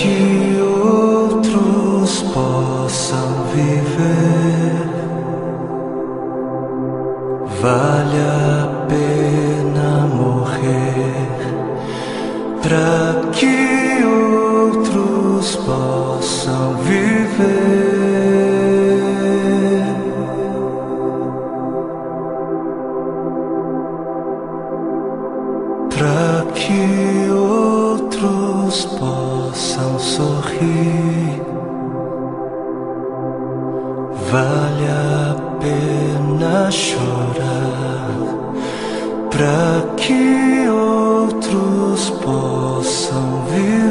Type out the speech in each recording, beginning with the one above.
que outros possam viver, vale a pena morrer, para que outros possam viver. Para que outros possam sorrir, vale a pena chorar. Para que outros possam viver.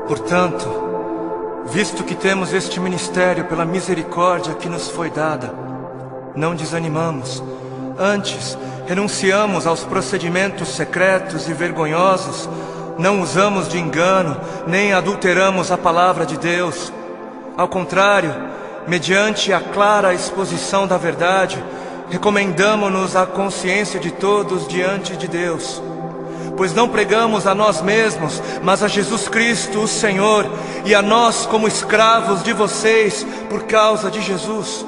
Portanto, visto que temos este ministério pela misericórdia que nos foi dada, não desanimamos. Antes, renunciamos aos procedimentos secretos e vergonhosos, não usamos de engano, nem adulteramos a palavra de Deus. Ao contrário, mediante a clara exposição da verdade, recomendamo-nos à consciência de todos diante de Deus. Pois não pregamos a nós mesmos, mas a Jesus Cristo, o Senhor, e a nós como escravos de vocês por causa de Jesus.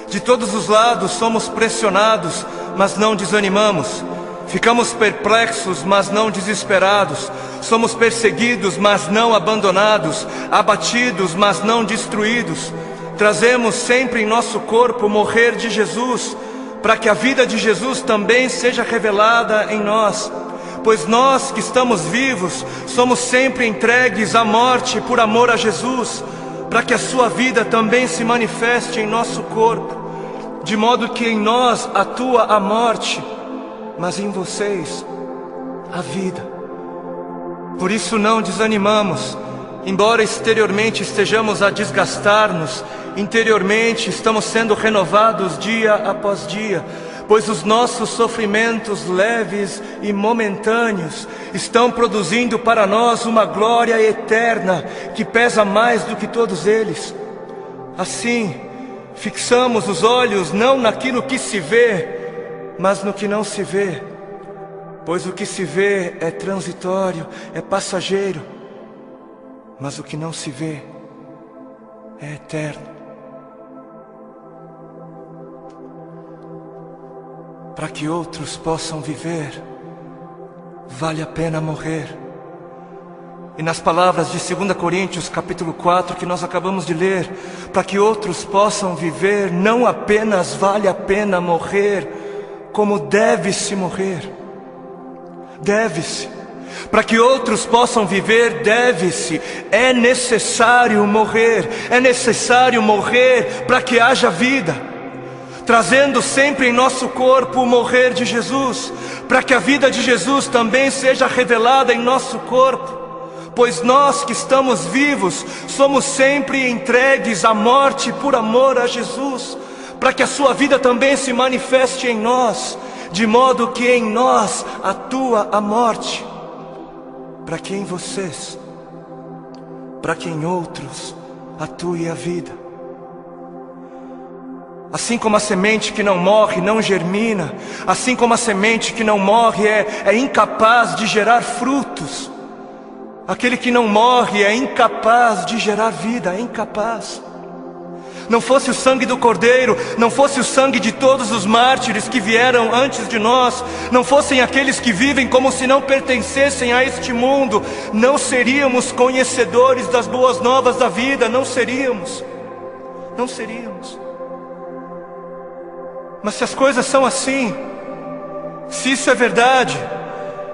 De todos os lados somos pressionados, mas não desanimamos. Ficamos perplexos, mas não desesperados. Somos perseguidos, mas não abandonados. Abatidos, mas não destruídos. Trazemos sempre em nosso corpo o morrer de Jesus, para que a vida de Jesus também seja revelada em nós. Pois nós que estamos vivos, somos sempre entregues à morte por amor a Jesus, para que a sua vida também se manifeste em nosso corpo, de modo que em nós atua a morte, mas em vocês a vida. Por isso não desanimamos, embora exteriormente estejamos a desgastar-nos, interiormente estamos sendo renovados dia após dia, pois os nossos sofrimentos leves e momentâneos estão produzindo para nós uma glória eterna que pesa mais do que todos eles. Assim, fixamos os olhos não naquilo que se vê, mas no que não se vê, pois o que se vê é transitório, é passageiro, mas o que não se vê é eterno. Para que outros possam viver, vale a pena morrer. E nas palavras de 2 Coríntios capítulo 4 que nós acabamos de ler, para que outros possam viver, não apenas vale a pena morrer, como deve-se morrer. Deve-se. Para que outros possam viver, deve-se. É necessário morrer. É necessário morrer para que haja vida. Trazendo sempre em nosso corpo o morrer de Jesus, para que a vida de Jesus também seja revelada em nosso corpo. Pois nós que estamos vivos, somos sempre entregues à morte por amor a Jesus, para que a sua vida também se manifeste em nós, de modo que em nós atua a morte, para que em vocês, para que em outros atue a vida. Assim como a semente que não morre não germina, assim como a semente que não morre é incapaz de gerar frutos, aquele que não morre é incapaz de gerar vida, é incapaz. Não fosse o sangue do Cordeiro, não fosse o sangue de todos os mártires que vieram antes de nós, não fossem aqueles que vivem como se não pertencessem a este mundo, não seríamos conhecedores das boas novas da vida, não seríamos. Mas se as coisas são assim, se isso é verdade,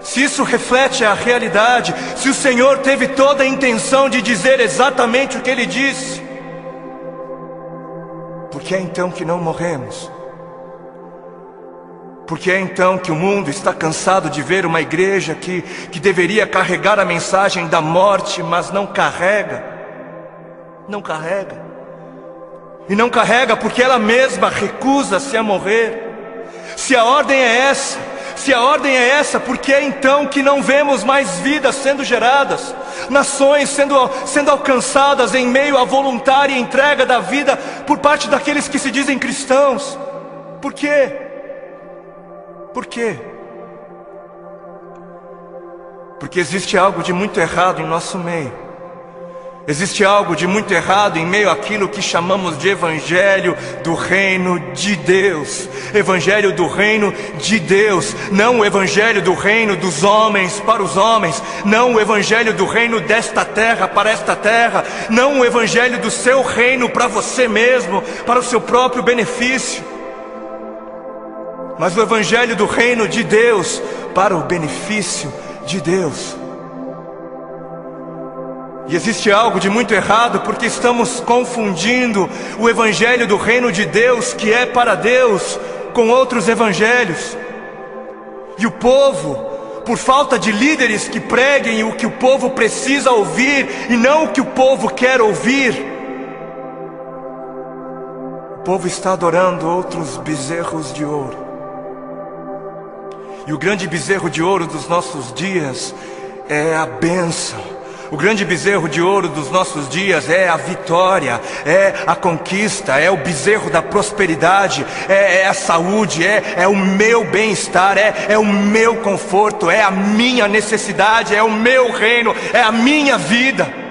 se isso reflete a realidade, se o Senhor teve toda a intenção de dizer exatamente o que Ele disse, por que é então que não morremos? Por que é então que o mundo está cansado de ver uma igreja que deveria carregar a mensagem da morte, mas não carrega? Não carrega. E não carrega porque ela mesma recusa-se a morrer. Se a ordem é essa, por que é então que não vemos mais vidas sendo geradas? Nações sendo alcançadas em meio à voluntária entrega da vida por parte daqueles que se dizem cristãos? Por quê? Por quê? Porque existe algo de muito errado em nosso meio. Existe algo de muito errado em meio àquilo que chamamos de Evangelho do Reino de Deus. Evangelho do Reino de Deus. Não o Evangelho do Reino dos homens para os homens. Não o Evangelho do Reino desta terra para esta terra. Não o Evangelho do seu reino para você mesmo, para o seu próprio benefício. Mas o Evangelho do Reino de Deus para o benefício de Deus. E existe algo de muito errado porque estamos confundindo o Evangelho do Reino de Deus, que é para Deus, com outros evangelhos. E o povo, por falta de líderes que preguem o que o povo precisa ouvir e não o que o povo quer ouvir, o povo está adorando outros bezerros de ouro. E o grande bezerro de ouro dos nossos dias é a bênção. O grande bezerro de ouro dos nossos dias é a vitória, é a conquista, é o bezerro da prosperidade, é a saúde, é o meu bem-estar, é o meu conforto, é a minha necessidade, é o meu reino, é a minha vida.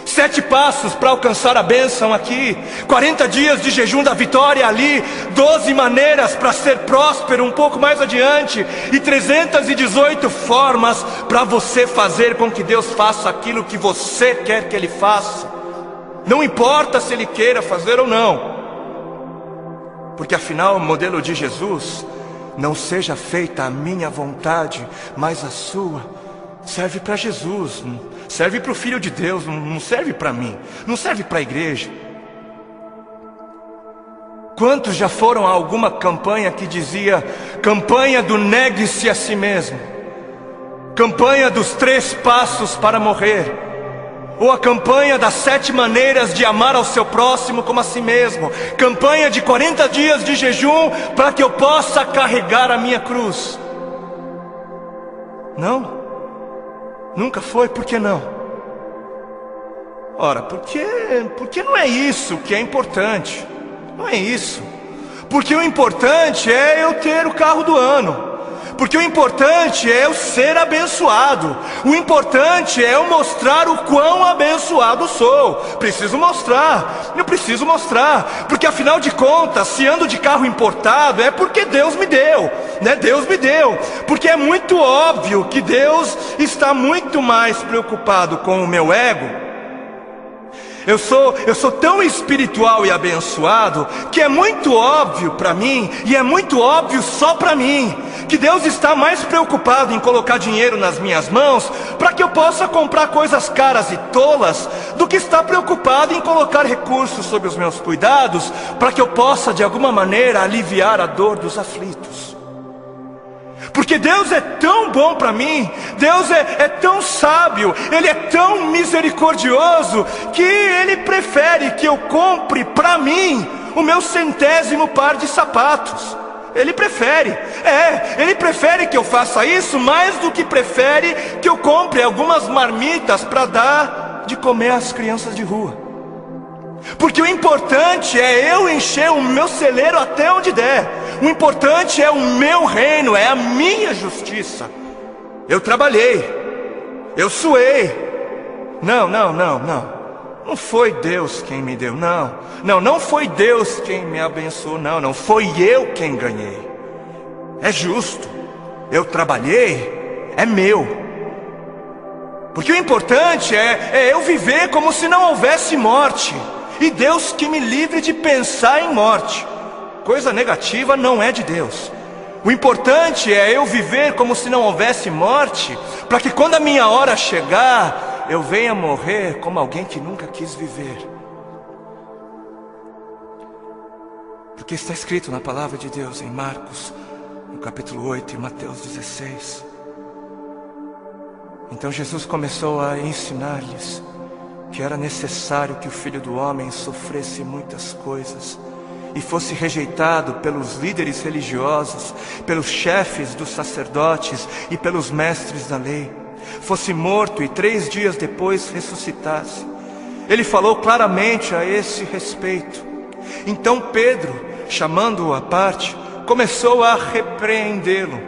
7 passos para alcançar a bênção aqui, 40 dias de jejum da vitória ali, 12 maneiras para ser próspero um pouco mais adiante, e 318 formas para você fazer com que Deus faça aquilo que você quer que Ele faça. Não importa se Ele queira fazer ou não, porque afinal o modelo de Jesus, não seja feita a minha vontade, mas a sua, serve para Jesus, serve para o Filho de Deus, não serve para mim, não serve para a igreja. Quantos já foram a alguma campanha que dizia: campanha do negue-se a si mesmo, campanha dos 3 passos para morrer, ou a campanha das 7 maneiras de amar ao seu próximo como a si mesmo, campanha de 40 dias de jejum para que eu possa carregar a minha cruz? Não? Nunca foi? Por que não? Ora, porque não é isso que é importante. Não é isso. Porque o importante é eu ter o carro do ano. Porque o importante é eu ser abençoado. O importante é eu mostrar o quão abençoado sou. Preciso mostrar. Eu preciso mostrar. Porque afinal de contas, se ando de carro importado, é porque Deus me deu, né? Deus me deu. Porque é muito óbvio que Deus está muito mais preocupado com o meu ego. Eu sou tão espiritual e abençoado que é muito óbvio para mim, e é muito óbvio só para mim, que Deus está mais preocupado em colocar dinheiro nas minhas mãos para que eu possa comprar coisas caras e tolas, do que está preocupado em colocar recursos sob os meus cuidados para que eu possa de alguma maneira aliviar a dor dos aflitos. Porque Deus é tão bom para mim, Deus é tão sábio, Ele é tão misericordioso, que Ele prefere que eu compre para mim o meu 100º par de sapatos. Ele prefere, Ele prefere que eu faça isso mais do que prefere que eu compre algumas marmitas para dar de comer às crianças de rua. Porque o importante é eu encher o meu celeiro até onde der. O importante é o meu reino, é a minha justiça. Eu trabalhei, eu suei. Não foi Deus quem me deu, não foi Deus quem me abençoou, não foi eu quem ganhei. É justo, eu trabalhei, é meu. Porque o importante é eu viver como se não houvesse morte. E Deus que me livre de pensar em morte. Coisa negativa não é de Deus. O importante é eu viver como se não houvesse morte, para que quando a minha hora chegar, eu venha morrer como alguém que nunca quis viver. Porque está escrito na palavra de Deus em Marcos, no capítulo 8 e Mateus 16. Então Jesus começou a ensinar-lhes que era necessário que o Filho do Homem sofresse muitas coisas e fosse rejeitado pelos líderes religiosos, pelos chefes dos sacerdotes e pelos mestres da lei, fosse morto e 3 dias depois ressuscitasse. Ele falou claramente a esse respeito. Então Pedro chamando-o à parte, começou a repreendê-lo.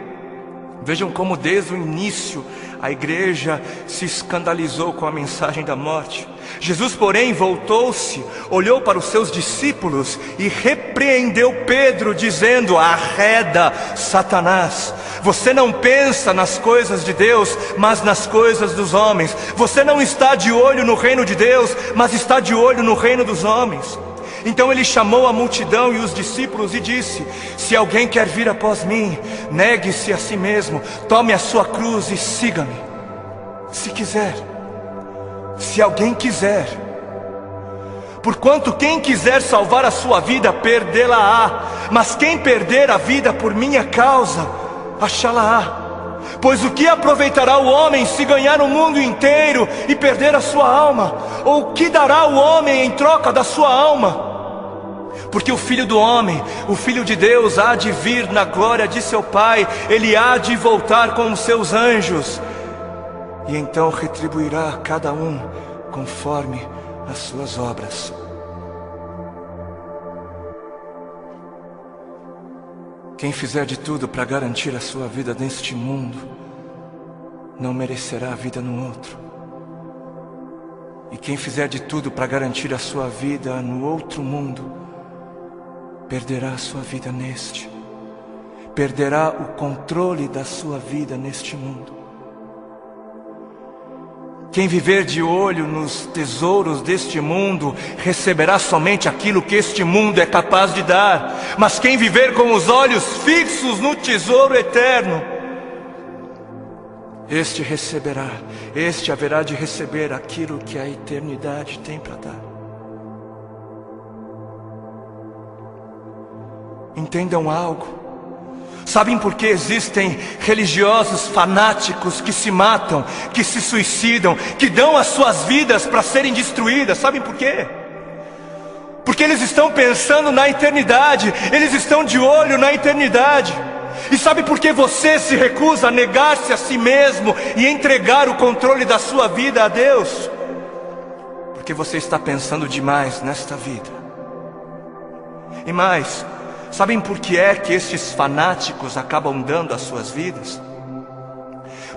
Vejam como desde o início a igreja se escandalizou com a mensagem da morte. Jesus, porém, voltou-se, olhou para os seus discípulos e repreendeu Pedro, dizendo: arreda, Satanás, você não pensa nas coisas de Deus, mas nas coisas dos homens. Você não está de olho no reino de Deus, mas está de olho no reino dos homens. Então ele chamou a multidão e os discípulos e disse: se alguém quer vir após mim, negue-se a si mesmo, tome a sua cruz e siga-me. Se quiser, se alguém quiser. Porquanto quem quiser salvar a sua vida, perdê-la-á. Mas quem perder a vida por minha causa, achá-la-á. Pois o que aproveitará o homem se ganhar o mundo inteiro e perder a sua alma? Ou o que dará o homem em troca da sua alma? Porque o Filho do Homem, o Filho de Deus, há de vir na glória de seu Pai. Ele há de voltar com os seus anjos, e então retribuirá a cada um conforme as suas obras. Quem fizer de tudo para garantir a sua vida neste mundo, não merecerá a vida no outro. E quem fizer de tudo para garantir a sua vida no outro mundo, perderá a sua vida neste. Perderá o controle da sua vida neste mundo. Quem viver de olho nos tesouros deste mundo, receberá somente aquilo que este mundo é capaz de dar. Mas quem viver com os olhos fixos no tesouro eterno, este receberá, este haverá de receber aquilo que a eternidade tem para dar. Entendam algo. Sabem por que existem religiosos fanáticos que se matam, que se suicidam, que dão as suas vidas para serem destruídas? Sabem por quê? Porque eles estão pensando na eternidade, eles estão de olho na eternidade. E sabe por que você se recusa a negar-se a si mesmo e entregar o controle da sua vida a Deus? Porque você está pensando demais nesta vida. E mais, sabem por que é que estes fanáticos acabam dando as suas vidas?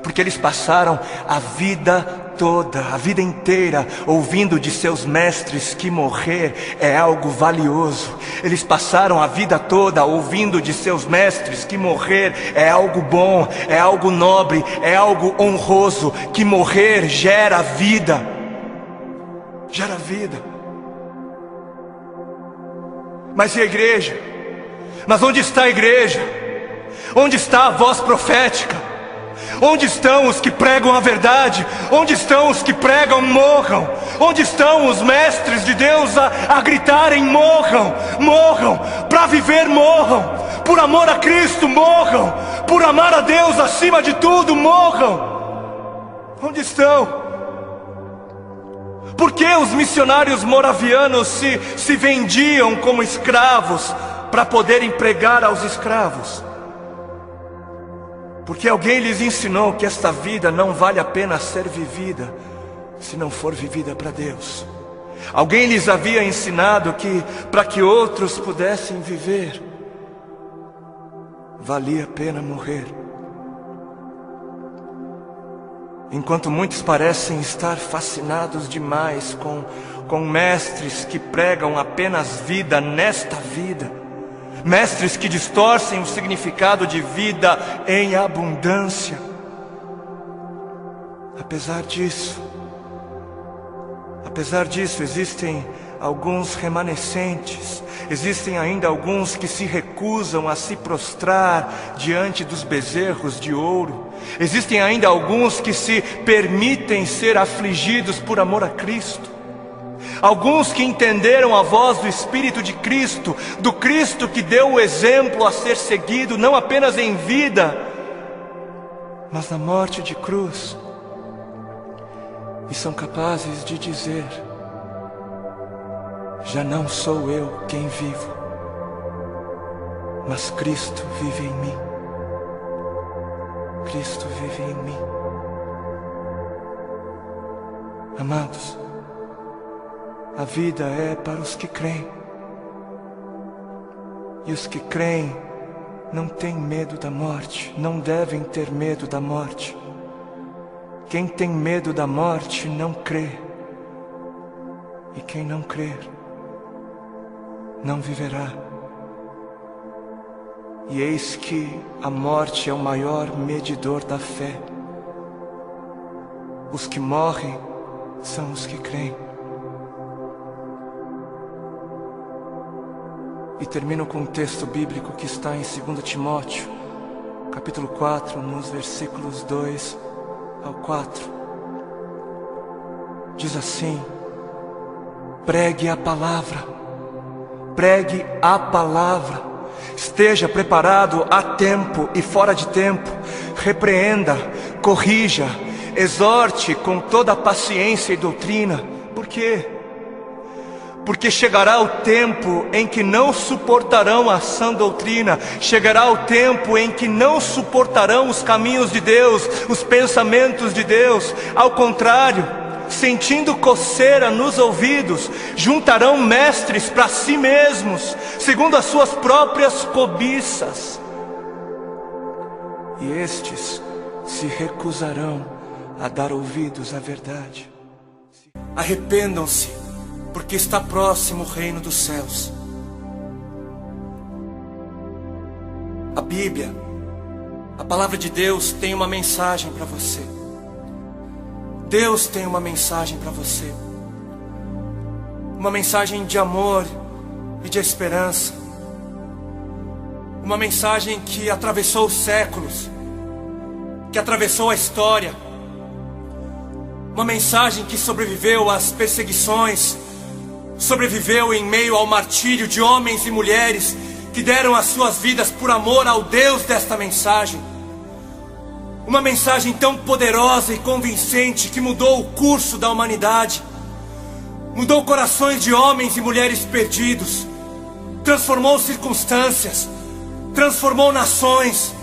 Porque eles passaram a vida toda, a vida inteira, ouvindo de seus mestres que morrer é algo valioso. Eles passaram a vida toda ouvindo de seus mestres que morrer é algo bom, é algo nobre, é algo honroso, que morrer gera vida. Gera vida. Mas e a igreja? Mas onde está a igreja? Onde está a voz profética? Onde estão os que pregam a verdade? Onde estão os que pregam morram? Onde estão os mestres de Deus a gritarem morram? Morram, para viver morram, por amor a Cristo morram, por amar a Deus acima de tudo morram. Onde estão? Por que os missionários moravianos se vendiam como escravos para poderem pregar aos escravos? Porque alguém lhes ensinou que esta vida não vale a pena ser vivida se não for vivida para Deus. Alguém lhes havia ensinado que para que outros pudessem viver, valia a pena morrer. Enquanto muitos parecem estar fascinados demais com mestres que pregam apenas vida nesta vida, mestres que distorcem o significado de vida em abundância. Apesar disso, existem alguns remanescentes, existem ainda alguns que se recusam a se prostrar diante dos bezerros de ouro, existem ainda alguns que se permitem ser afligidos por amor a Cristo. Alguns que entenderam a voz do Espírito de Cristo, do Cristo que deu o exemplo a ser seguido, não apenas em vida, mas na morte de cruz, e são capazes de dizer: já não sou eu quem vivo, mas Cristo vive em mim. Cristo vive em mim. Amados, a vida é para os que creem. E os que creem não têm medo da morte, não devem ter medo da morte. Quem tem medo da morte não crê. E quem não crer, não viverá. E eis que a morte é o maior medidor da fé. Os que morrem são os que creem. E termino com um texto bíblico que está em 2 Timóteo, capítulo 4, nos versículos 2 ao 4. Diz assim: pregue a palavra, pregue a palavra, esteja preparado a tempo e fora de tempo, repreenda, corrija, exorte com toda a paciência e doutrina. Por quê? Porque chegará o tempo em que não suportarão a sã doutrina, chegará o tempo em que não suportarão os caminhos de Deus, os pensamentos de Deus. Ao contrário, sentindo coceira nos ouvidos, juntarão mestres para si mesmos, segundo as suas próprias cobiças. E estes se recusarão a dar ouvidos à verdade. Arrependam-se, porque está próximo o reino dos céus. A Bíblia, a palavra de Deus, tem uma mensagem para você. Deus tem uma mensagem para você. Uma mensagem de amor e de esperança. Uma mensagem que atravessou os séculos, que atravessou a história. Uma mensagem que sobreviveu às perseguições, sobreviveu em meio ao martírio de homens e mulheres que deram as suas vidas por amor ao Deus desta mensagem. Uma mensagem tão poderosa e convincente que mudou o curso da humanidade, mudou corações de homens e mulheres perdidos, transformou circunstâncias, transformou nações.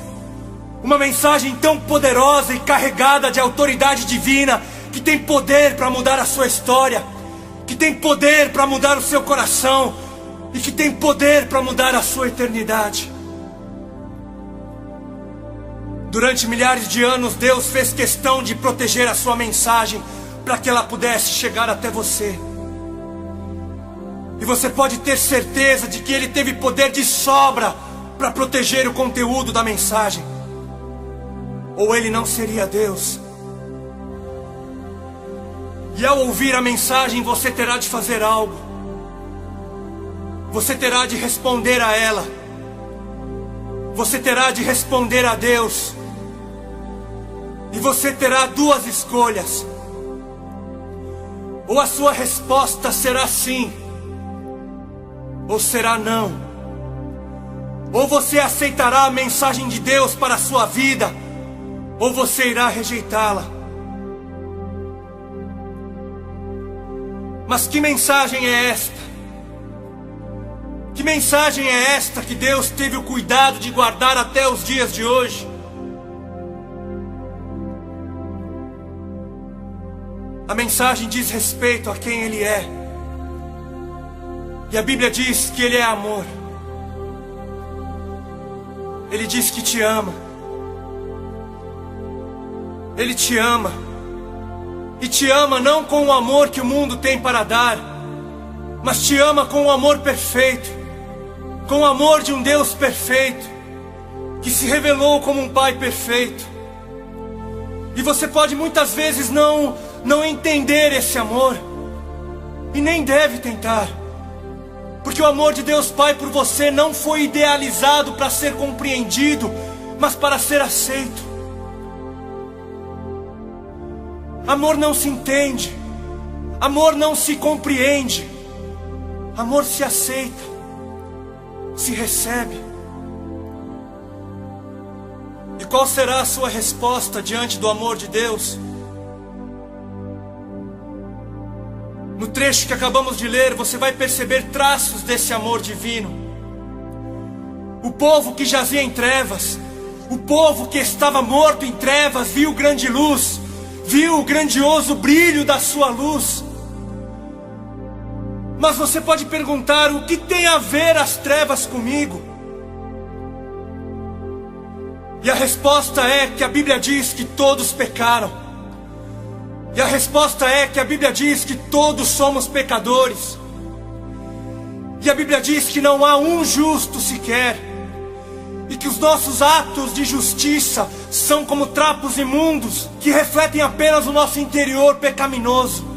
Uma mensagem tão poderosa e carregada de autoridade divina, que tem poder para mudar a sua história, que tem poder para mudar o seu coração e que tem poder para mudar a sua eternidade. Durante milhares de anos, Deus fez questão de proteger a sua mensagem para que ela pudesse chegar até você. E você pode ter certeza de que Ele teve poder de sobra para proteger o conteúdo da mensagem, ou Ele não seria Deus. E ao ouvir a mensagem, você terá de fazer algo. Você terá de responder a ela. Você terá de responder a Deus. E você terá duas escolhas. Ou a sua resposta será sim, ou será não. Ou você aceitará a mensagem de Deus para a sua vida, ou você irá rejeitá-la. Mas que mensagem é esta? Que mensagem é esta que Deus teve o cuidado de guardar até os dias de hoje? A mensagem diz respeito a quem Ele é. E a Bíblia diz que Ele é amor. Ele diz que te ama. Ele te ama. E te ama não com o amor que o mundo tem para dar, mas te ama com o amor perfeito, com o amor de um Deus perfeito, que se revelou como um Pai perfeito. E você pode muitas vezes não entender esse amor, e nem deve tentar, porque o amor de Deus Pai por você não foi idealizado para ser compreendido, mas para ser aceito. Amor não se entende, amor não se compreende, amor se aceita, se recebe. E qual será a sua resposta diante do amor de Deus? No trecho que acabamos de ler, você vai perceber traços desse amor divino. O povo que jazia em trevas, o povo que estava morto em trevas, viu grande luz, viu o grandioso brilho da sua luz. Mas você pode perguntar: o que tem a ver as trevas comigo? E a resposta é que a Bíblia diz que todos pecaram. E a resposta é que a Bíblia diz que todos somos pecadores. E a Bíblia diz que não há um justo sequer. E que os nossos atos de justiça são como trapos imundos que refletem apenas o nosso interior pecaminoso.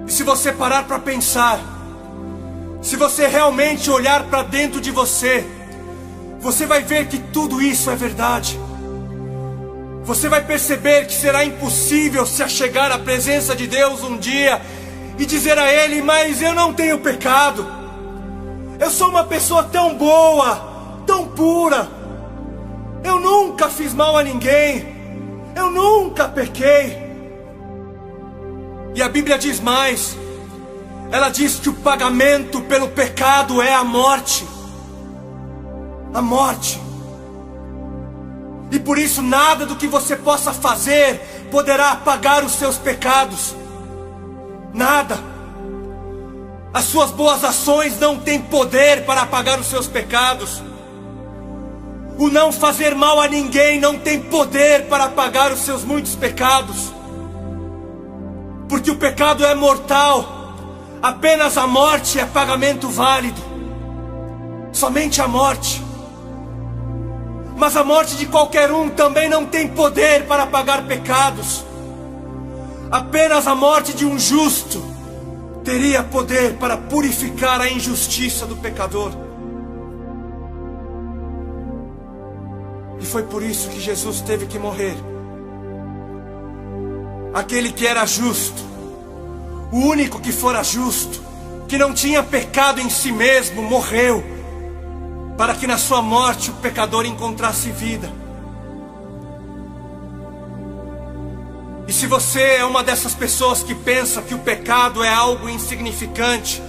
E se você parar para pensar, se você realmente olhar para dentro de você, você vai ver que tudo isso é verdade. Você vai perceber que será impossível se achegar à presença de Deus um dia e dizer a Ele: mas eu não tenho pecado. Eu sou uma pessoa tão boa, tão pura. Eu nunca fiz mal a ninguém. Eu nunca pequei. E a Bíblia diz mais. Ela diz que o pagamento pelo pecado é a morte. A morte. E por isso nada do que você possa fazer poderá apagar os seus pecados. Nada. As suas boas ações não têm poder para apagar os seus pecados. O não fazer mal a ninguém não tem poder para apagar os seus muitos pecados. Porque o pecado é mortal. Apenas a morte é pagamento válido. Somente a morte. Mas a morte de qualquer um também não tem poder para apagar pecados. Apenas a morte de um justo teria poder para purificar a injustiça do pecador. E foi por isso que Jesus teve que morrer. Aquele que era justo, o único que fora justo, que não tinha pecado em si mesmo, morreu, para que na sua morte o pecador encontrasse vida. E se você é uma dessas pessoas que pensa que o pecado é algo insignificante,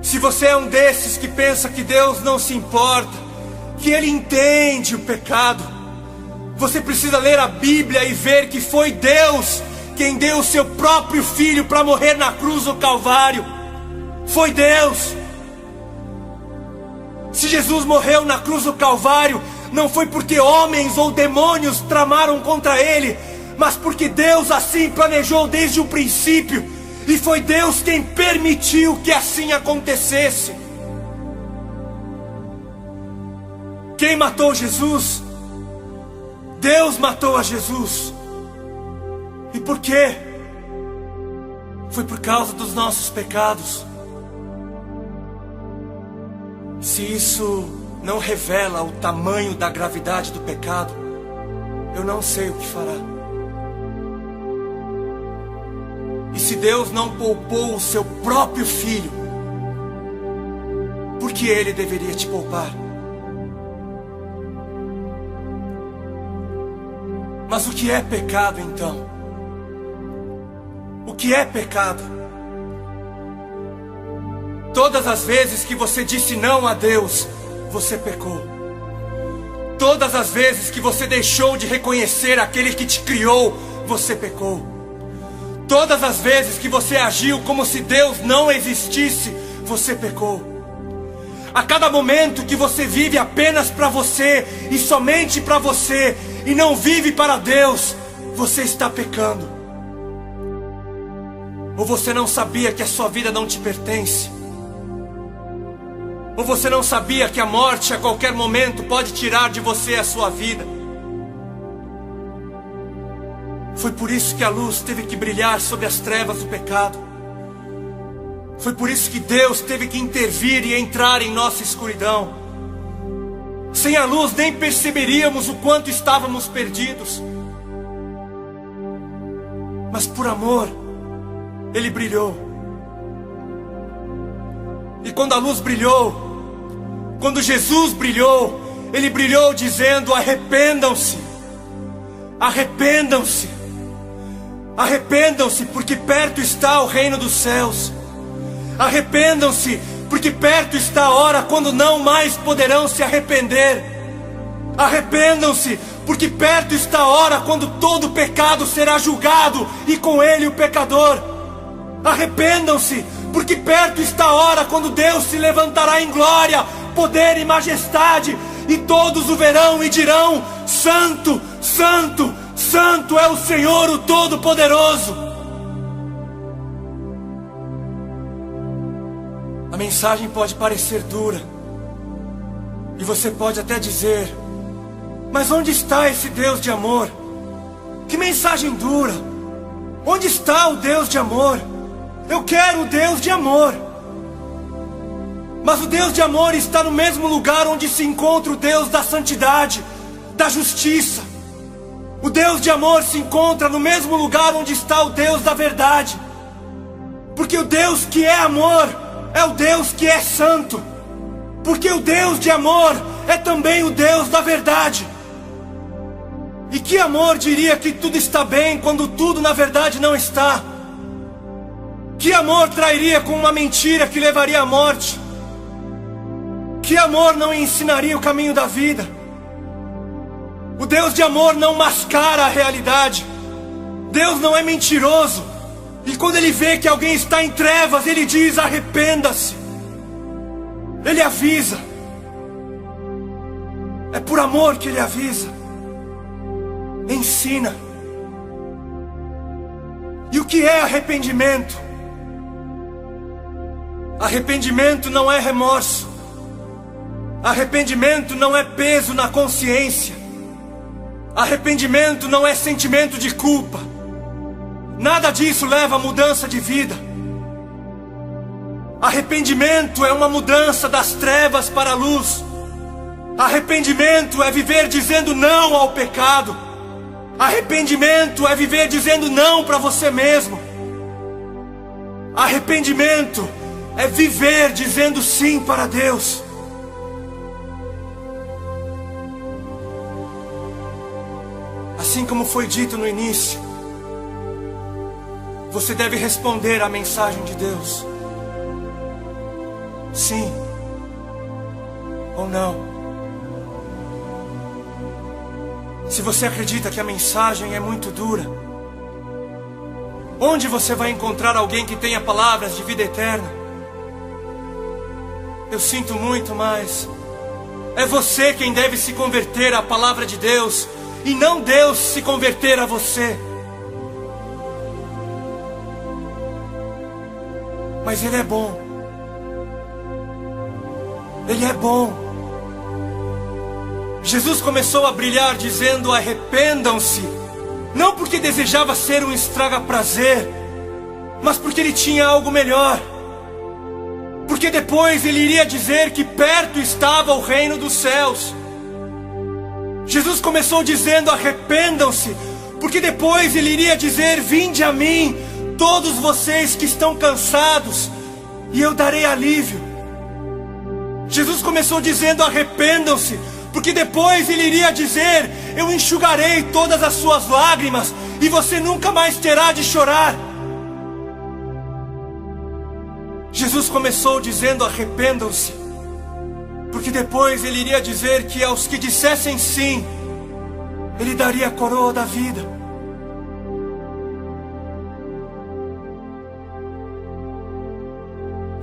se você é um desses que pensa que Deus não se importa, que Ele entende o pecado, você precisa ler a Bíblia e ver que foi Deus quem deu o seu próprio Filho para morrer na cruz do Calvário. Foi Deus. Se Jesus morreu na cruz do Calvário, não foi porque homens ou demônios tramaram contra Ele, mas porque Deus assim planejou desde o princípio, e foi Deus quem permitiu que assim acontecesse. Quem matou Jesus? Deus matou a Jesus. E por quê? Foi por causa dos nossos pecados. Se isso não revela o tamanho da gravidade do pecado, eu não sei o que fará. E se Deus não poupou o seu próprio Filho, por que Ele deveria te poupar? Mas o que é pecado então? O que é pecado? Todas as vezes que você disse não a Deus, você pecou. Todas as vezes que você deixou de reconhecer aquele que te criou, você pecou. Todas as vezes que você agiu como se Deus não existisse, você pecou. A cada momento que você vive apenas para você e somente para você e não vive para Deus, você está pecando. Ou você não sabia que a sua vida não te pertence? Ou você não sabia que a morte a qualquer momento pode tirar de você a sua vida? Foi por isso que a luz teve que brilhar sobre as trevas do pecado. Foi por isso que Deus teve que intervir e entrar em nossa escuridão. Sem a luz nem perceberíamos o quanto estávamos perdidos. Mas por amor, Ele brilhou. E quando a luz brilhou, quando Jesus brilhou, Ele brilhou dizendo: arrependam-se, arrependam-se, arrependam-se, porque perto está o reino dos céus. Arrependam-se, porque perto está a hora quando não mais poderão se arrepender. Arrependam-se, porque perto está a hora quando todo pecado será julgado e com ele o pecador. Arrependam-se, porque perto está a hora quando Deus se levantará em glória, poder e majestade, e todos o verão e dirão: Santo, Santo, Santo é o Senhor, o Todo-Poderoso. A mensagem pode parecer dura, e você pode até dizer: mas onde está esse Deus de amor? Que mensagem dura! Onde está o Deus de amor? Eu quero o Deus de amor. Mas o Deus de amor está no mesmo lugar onde se encontra o Deus da santidade, da justiça. O Deus de amor se encontra no mesmo lugar onde está o Deus da verdade. Porque o Deus que é amor é o Deus que é santo. Porque o Deus de amor é também o Deus da verdade. E que amor diria que tudo está bem quando tudo na verdade não está? Que amor trairia com uma mentira que levaria à morte? Que amor não ensinaria o caminho da vida? O Deus de amor não mascara a realidade. Deus não é mentiroso. E quando Ele vê que alguém está em trevas, Ele diz: arrependa-se. Ele avisa. É por amor que Ele avisa. Ensina. E o que é arrependimento? Arrependimento não é remorso. Arrependimento não é peso na consciência. Arrependimento não é sentimento de culpa. Nada disso leva a mudança de vida. Arrependimento é uma mudança das trevas para a luz. Arrependimento é viver dizendo não ao pecado. Arrependimento é viver dizendo não para você mesmo. Arrependimento é viver dizendo sim para Deus. Assim como foi dito no início, você deve responder à mensagem de Deus. Sim ou não. Se você acredita que a mensagem é muito dura, onde você vai encontrar alguém que tenha palavras de vida eterna? Eu sinto muito, mas é você quem deve se converter à palavra de Deus, e não Deus se converter a você. Mas Ele é bom. Ele é bom. Jesus começou a brilhar dizendo: arrependam-se. Não porque desejava ser um estraga-prazer, mas porque Ele tinha algo melhor. Porque depois Ele iria dizer que perto estava o reino dos céus. Jesus começou dizendo: arrependam-se, porque depois Ele iria dizer: vinde a mim, todos vocês que estão cansados, e eu darei alívio. Jesus começou dizendo: arrependam-se, porque depois Ele iria dizer: eu enxugarei todas as suas lágrimas, e você nunca mais terá de chorar. Jesus começou dizendo: arrependam-se, porque depois Ele iria dizer que aos que dissessem sim, Ele daria a coroa da vida.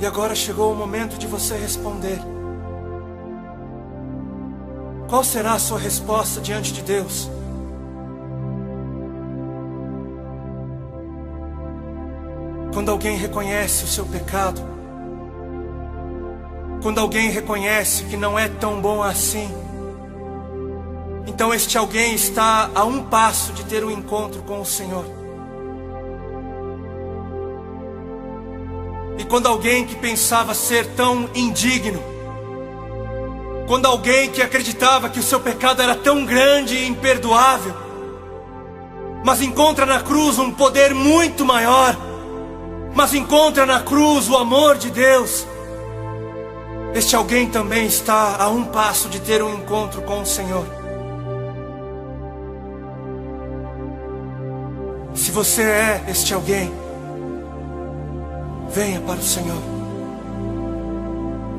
E agora chegou o momento de você responder. Qual será a sua resposta diante de Deus? Quando alguém reconhece o seu pecado, quando alguém reconhece que não é tão bom assim, então este alguém está a um passo de ter um encontro com o Senhor. E quando alguém que pensava ser tão indigno, quando alguém que acreditava que o seu pecado era tão grande e imperdoável, mas encontra na cruz um poder muito maior, mas encontra na cruz o amor de Deus, este alguém também está a um passo de ter um encontro com o Senhor. Se você é este alguém, venha para o Senhor.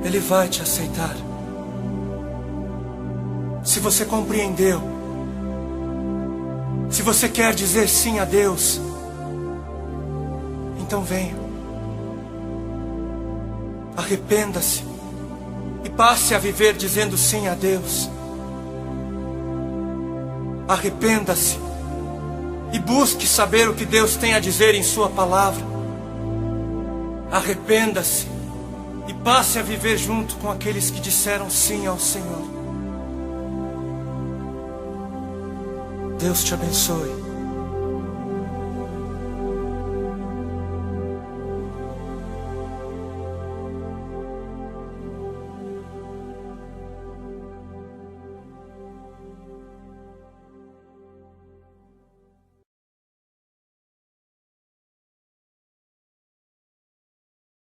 Ele vai te aceitar. Se você compreendeu, se você quer dizer sim a Deus, então venha. Arrependa-se e passe a viver dizendo sim a Deus. Arrependa-se e busque saber o que Deus tem a dizer em sua palavra. Arrependa-se e passe a viver junto com aqueles que disseram sim ao Senhor. Deus te abençoe.